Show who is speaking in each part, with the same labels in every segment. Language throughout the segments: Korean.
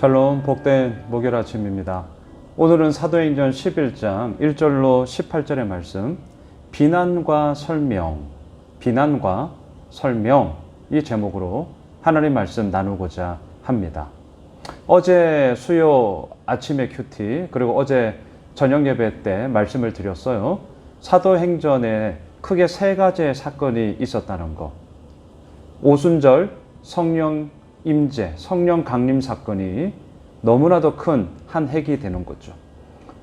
Speaker 1: 샬롬, 복된 목요일 아침입니다. 오늘은 사도행전 11장 1절로 18절의 말씀, 비난과 설명 이 제목으로 하나님 말씀 나누고자 합니다. 어제 수요 아침의 큐티, 그리고 어제 저녁 예배 때 말씀을 드렸어요. 사도행전에 크게 세 가지의 사건이 있었다는 것. 오순절 성령 임재, 성령 강림 사건이 너무나도 큰 한 획이 되는 거죠.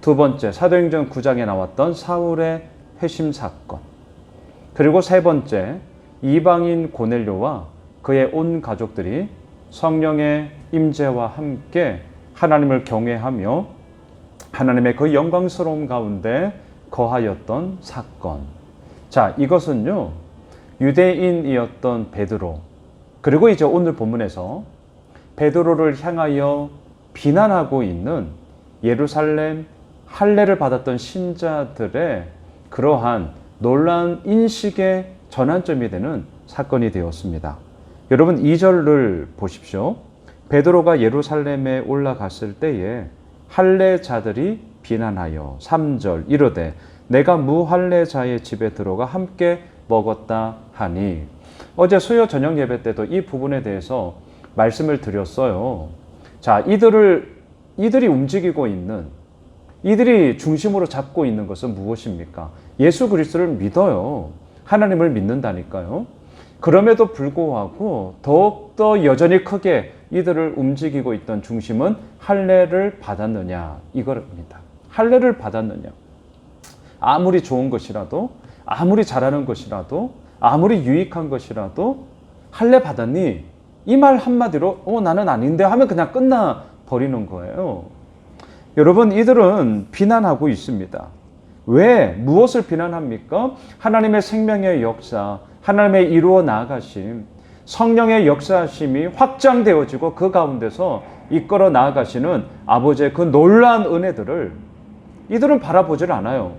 Speaker 1: 두 번째, 사도행전 9장에 나왔던 사울의 회심 사건. 그리고 세 번째, 이방인 고넬료와 그의 온 가족들이 성령의 임재와 함께 하나님을 경외하며 하나님의 그 영광스러움 가운데 거하였던 사건. 자, 이것은요, 유대인이었던 베드로, 그리고 이제 오늘 본문에서 베드로를 향하여 비난하고 있는 예루살렘 할례를 받았던 신자들의 그러한 놀라운 인식의 전환점이 되는 사건이 되었습니다. 여러분 2절을 보십시오. 베드로가 예루살렘에 올라갔을 때에 할례자들이 비난하여 3절 이르되 내가 무할례자의 집에 들어가 함께 먹었다 하니. 어제 수요 저녁 예배 때도 이 부분에 대해서 말씀을 드렸어요. 자, 이들이 움직이고 있는, 이들이 중심으로 잡고 있는 것은 무엇입니까? 예수 그리스도를 믿어요. 하나님을 믿는다니까요. 그럼에도 불구하고 더욱더 여전히 크게 이들을 움직이고 있던 중심은 할례를 받았느냐, 이겁니다. 할례를 받았느냐. 아무리 좋은 것이라도, 아무리 잘하는 것이라도, 아무리 유익한 것이라도 할례 받았니? 이 말 한마디로 나는 아닌데 하면 그냥 끝나 버리는 거예요. 여러분, 이들은 비난하고 있습니다. 왜? 무엇을 비난합니까? 하나님의 생명의 역사, 하나님의 이루어 나아가심, 성령의 역사심이 확장되어지고 그 가운데서 이끌어 나아가시는 아버지의 그 놀라운 은혜들을 이들은 바라보질 않아요.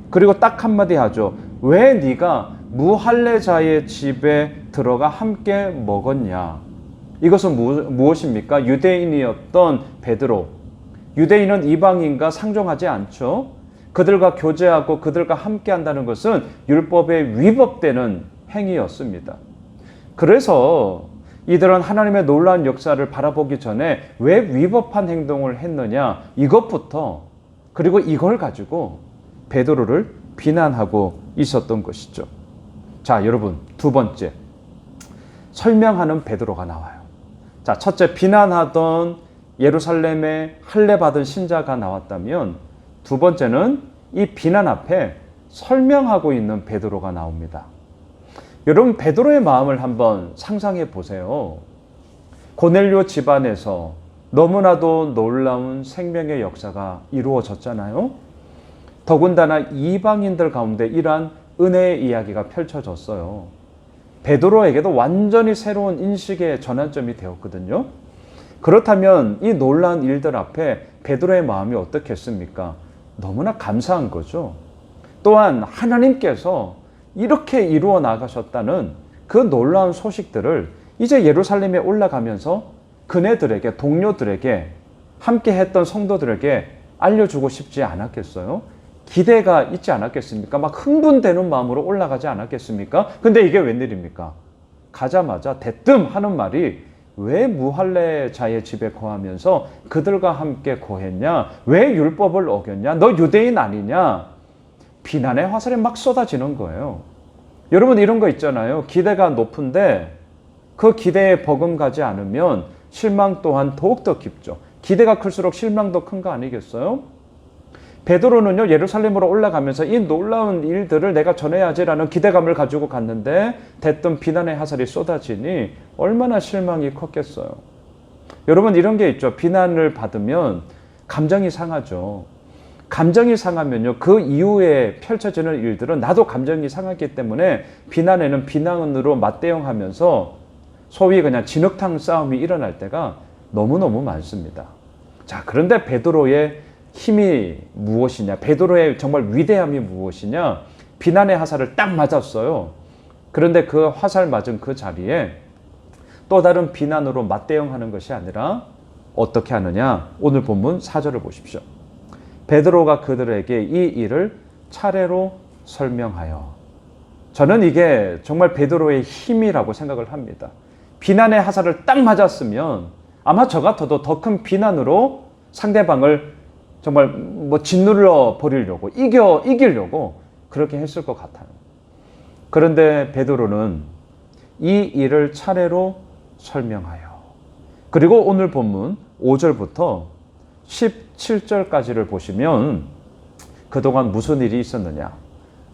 Speaker 1: 그리고 딱 한마디 하죠. 왜 네가 무할례자의 집에 들어가 함께 먹었냐? 이것은 무엇입니까? 유대인이었던 베드로. 유대인은 이방인과 상종하지 않죠. 그들과 교제하고 그들과 함께 한다는 것은 율법에 위법되는 행위였습니다. 그래서 이들은 하나님의 놀라운 역사를 바라보기 전에 왜 위법한 행동을 했느냐, 이것부터, 그리고 이걸 가지고 베드로를 비난하고 있었던 것이죠. 자, 여러분, 두 번째, 설명하는 베드로가 나와요. 자, 첫째, 비난하던 예루살렘에 할례 받은 신자가 나왔다면, 두 번째는 이 비난 앞에 설명하고 있는 베드로가 나옵니다. 여러분, 베드로의 마음을 한번 상상해 보세요. 고넬료 집안에서 너무나도 놀라운 생명의 역사가 이루어졌잖아요. 더군다나 이방인들 가운데 이러한 은혜의 이야기가 펼쳐졌어요. 베드로에게도 완전히 새로운 인식의 전환점이 되었거든요. 그렇다면 이 놀라운 일들 앞에 베드로의 마음이 어떻겠습니까? 너무나 감사한 거죠. 또한 하나님께서 이렇게 이루어 나가셨다는 그 놀라운 소식들을 이제 예루살렘에 올라가면서 그네들에게, 동료들에게, 함께 했던 성도들에게 알려주고 싶지 않았겠어요? 기대가 있지 않았겠습니까? 막 흥분되는 마음으로 올라가지 않았겠습니까? 근데 이게 웬일입니까? 가자마자 대뜸 하는 말이 왜 무할례자의 집에 거하면서 그들과 함께 거했냐? 왜 율법을 어겼냐? 너 유대인 아니냐? 비난의 화살이 막 쏟아지는 거예요. 여러분, 이런 거 있잖아요. 기대가 높은데 그 기대에 버금가지 않으면 실망 또한 더욱더 깊죠. 기대가 클수록 실망도 큰 거 아니겠어요? 베드로는요, 예루살렘으로 올라가면서 이 놀라운 일들을 내가 전해야지라는 기대감을 가지고 갔는데 대뜸 비난의 화살이 쏟아지니 얼마나 실망이 컸겠어요. 여러분, 이런 게 있죠. 비난을 받으면 감정이 상하죠. 감정이 상하면요, 그 이후에 펼쳐지는 일들은 나도 감정이 상하기 때문에 비난에는 비난으로 맞대응하면서 소위 그냥 진흙탕 싸움이 일어날 때가 너무너무 많습니다. 자, 그런데 베드로의 힘이 무엇이냐? 베드로의 정말 위대함이 무엇이냐? 비난의 화살을 딱 맞았어요. 그런데 그 화살 맞은 그 자리에 또 다른 비난으로 맞대응하는 것이 아니라 어떻게 하느냐? 오늘 본문 4절을 보십시오. 베드로가 그들에게 이 일을 차례로 설명하여. 저는 이게 정말 베드로의 힘이라고 생각을 합니다. 비난의 화살을 딱 맞았으면 아마 저 같아도 더 큰 비난으로 상대방을 정말 짓눌러 버리려고 이기려고 그렇게 했을 것 같아요. 그런데 베드로는 이 일을 차례로 설명하여. 그리고 오늘 본문 5절부터 17절까지를 보시면 그동안 무슨 일이 있었느냐.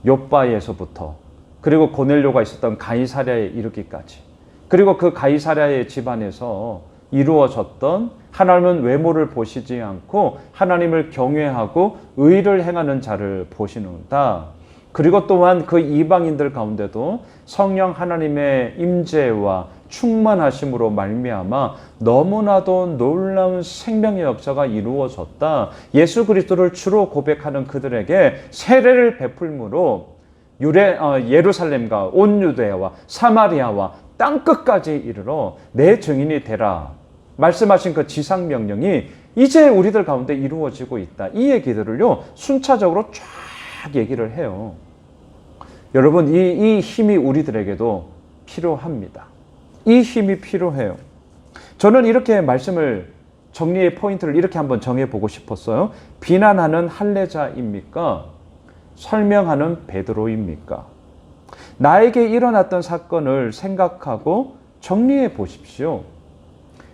Speaker 1: 욥바에서부터 그리고 고넬료가 있었던 가이사랴에 이르기까지, 그리고 그 가이사랴의 집안에서 이루어졌던 하나님은 외모를 보시지 않고 하나님을 경외하고 의를 행하는 자를 보시는다. 그리고 또한 그 이방인들 가운데도 성령 하나님의 임재와 충만하심으로 말미암아 너무나도 놀라운 생명의 역사가 이루어졌다. 예수 그리스도를 주로 고백하는 그들에게 세례를 베풀므로 예루살렘과 온 유대야와 사마리아와 땅끝까지 이르러 내 증인이 되라 말씀하신 그 지상명령이 이제 우리들 가운데 이루어지고 있다. 이 얘기들을요 순차적으로 쫙 얘기를 해요. 여러분, 이 힘이 우리들에게도 필요합니다. 이 힘이 필요해요. 저는 이렇게 말씀을 정리의 포인트를 이렇게 한번 정해보고 싶었어요. 비난하는 할례자입니까? 설명하는 베드로입니까? 나에게 일어났던 사건을 생각하고 정리해 보십시오.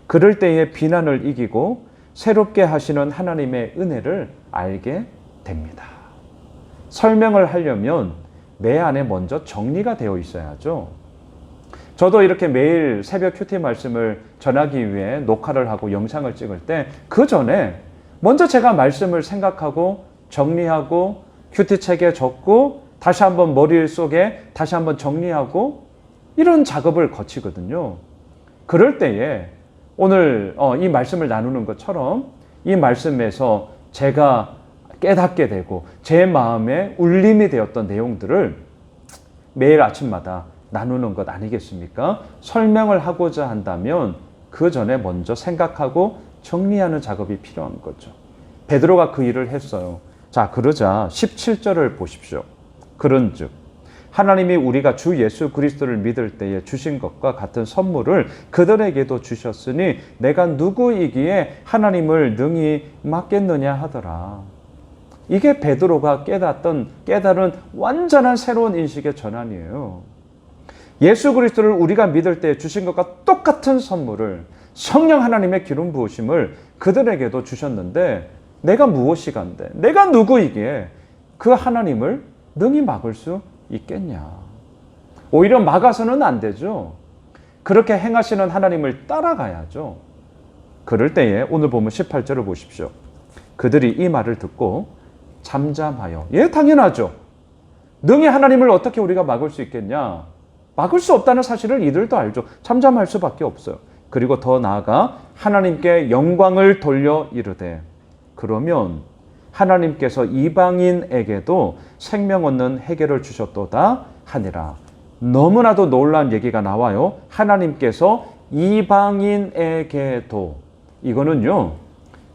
Speaker 1: 그럴 때에 비난을 이기고 새롭게 하시는 하나님의 은혜를 알게 됩니다. 설명을 하려면 내 안에 먼저 정리가 되어 있어야죠. 저도 이렇게 매일 새벽 큐티 말씀을 전하기 위해 녹화를 하고 영상을 찍을 때 그 전에 먼저 제가 말씀을 생각하고 정리하고 큐티 책에 적고 다시 한번 머릿속에 다시 한번 정리하고 이런 작업을 거치거든요. 그럴 때에 오늘 이 말씀을 나누는 것처럼 이 말씀에서 제가 깨닫게 되고 제 마음에 울림이 되었던 내용들을 매일 아침마다 나누는 것 아니겠습니까? 설명을 하고자 한다면 그 전에 먼저 생각하고 정리하는 작업이 필요한 거죠. 베드로가 그 일을 했어요. 자, 그러자 17절을 보십시오. 그런즉 하나님이 우리가 주 예수 그리스도를 믿을 때에 주신 것과 같은 선물을 그들에게도 주셨으니 내가 누구이기에 하나님을 능히 맡겠느냐 하더라. 이게 베드로가 깨달은 완전한 새로운 인식의 전환이에요. 예수 그리스도를 우리가 믿을 때 주신 것과 똑같은 선물을, 성령 하나님의 기름 부으심을 그들에게도 주셨는데 내가 무엇이간데, 내가 누구이기에 그 하나님을 능히 막을 수 있겠냐. 오히려 막아서는 안 되죠. 그렇게 행하시는 하나님을 따라가야죠. 그럴 때에 오늘 보면 18절을 보십시오. 그들이 이 말을 듣고 잠잠하여. 예, 당연하죠. 능히 하나님을 어떻게 우리가 막을 수 있겠냐. 막을 수 없다는 사실을 이들도 알죠. 잠잠할 수밖에 없어요. 그리고 더 나아가 하나님께 영광을 돌려 이르되 그러면 하나님께서 이방인에게도 생명 얻는 해결을 주셨도다 하니라. 너무나도 놀라운 얘기가 나와요. 하나님께서 이방인에게도. 이거는요,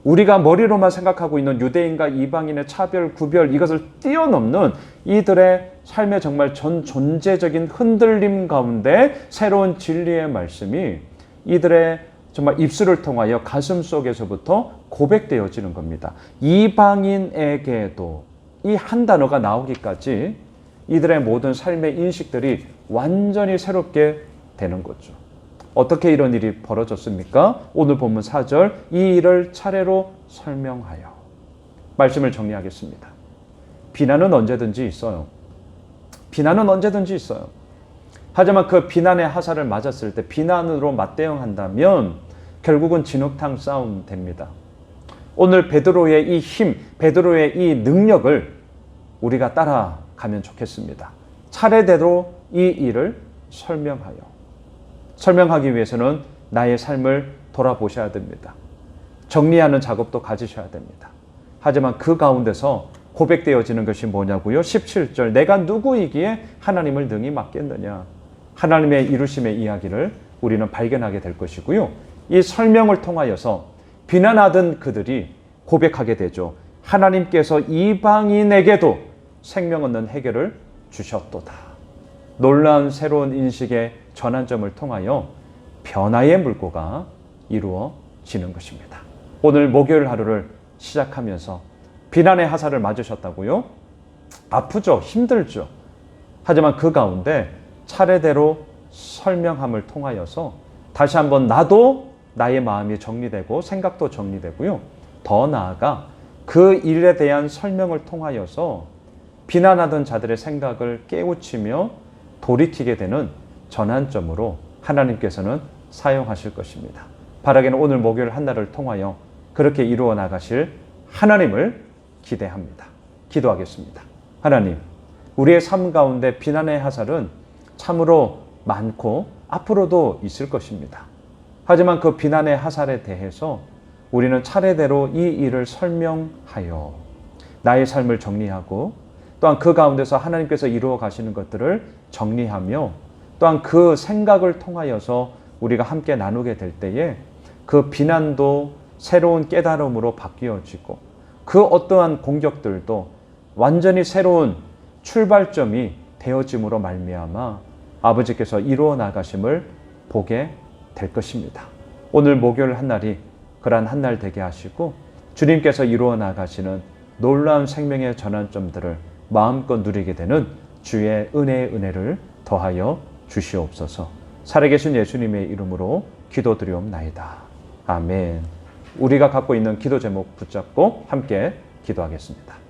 Speaker 1: 우리가 머리로만 생각하고 있는 유대인과 이방인의 차별, 구별, 이것을 뛰어넘는 이들의 삶의 정말 전 존재적인 흔들림 가운데 새로운 진리의 말씀이 이들의 정말 입술을 통하여 가슴 속에서부터 고백되어지는 겁니다. 이방인에게도. 이 한 단어가 나오기까지 이들의 모든 삶의 인식들이 완전히 새롭게 되는 거죠. 어떻게 이런 일이 벌어졌습니까? 오늘 본문 4절, 이 일을 차례로 설명하여. 말씀을 정리하겠습니다. 비난은 언제든지 있어요. 비난은 언제든지 있어요. 하지만 그 비난의 화살을 맞았을 때 비난으로 맞대응한다면 결국은 진흙탕 싸움 됩니다. 오늘 베드로의 이 힘, 베드로의 이 능력을 우리가 따라가면 좋겠습니다. 차례대로 이 일을 설명하여. 설명하기 위해서는 나의 삶을 돌아보셔야 됩니다. 정리하는 작업도 가지셔야 됩니다. 하지만 그 가운데서 고백되어지는 것이 뭐냐고요? 17절, 내가 누구이기에 하나님을 능히 맡겠느냐. 하나님의 이루심의 이야기를 우리는 발견하게 될 것이고요. 이 설명을 통하여서 비난하던 그들이 고백하게 되죠. 하나님께서 이방인에게도 생명 얻는 해결을 주셨도다. 놀라운 새로운 인식의 전환점을 통하여 변화의 물꼬가 이루어지는 것입니다. 오늘 목요일 하루를 시작하면서 비난의 화살을 맞으셨다고요? 아프죠? 힘들죠? 하지만 그 가운데 차례대로 설명함을 통하여서 다시 한번 나도 나의 마음이 정리되고 생각도 정리되고요. 더 나아가 그 일에 대한 설명을 통하여서 비난하던 자들의 생각을 깨우치며 돌이키게 되는 전환점으로 하나님께서는 사용하실 것입니다. 바라기는 오늘 목요일 한 날을 통하여 그렇게 이루어 나가실 하나님을 기대합니다. 기도하겠습니다. 하나님, 우리의 삶 가운데 비난의 화살은 참으로 많고 앞으로도 있을 것입니다. 하지만 그 비난의 화살에 대해서 우리는 차례대로 이 일을 설명하여 나의 삶을 정리하고 또한 그 가운데서 하나님께서 이루어 가시는 것들을 정리하며 또한 그 생각을 통하여서 우리가 함께 나누게 될 때에 그 비난도 새로운 깨달음으로 바뀌어지고 그 어떠한 공격들도 완전히 새로운 출발점이 되어짐으로 말미암아 아버지께서 이루어 나가심을 보게 될 것입니다. 오늘 목요일 한 날이 그러한 한 날 되게 하시고 주님께서 이루어 나가시는 놀라운 생명의 전환점들을 마음껏 누리게 되는 주의 은혜를 더하여 주시옵소서. 살아계신 예수님의 이름으로 기도드리옵나이다. 아멘. 우리가 갖고 있는 기도 제목 붙잡고 함께 기도하겠습니다.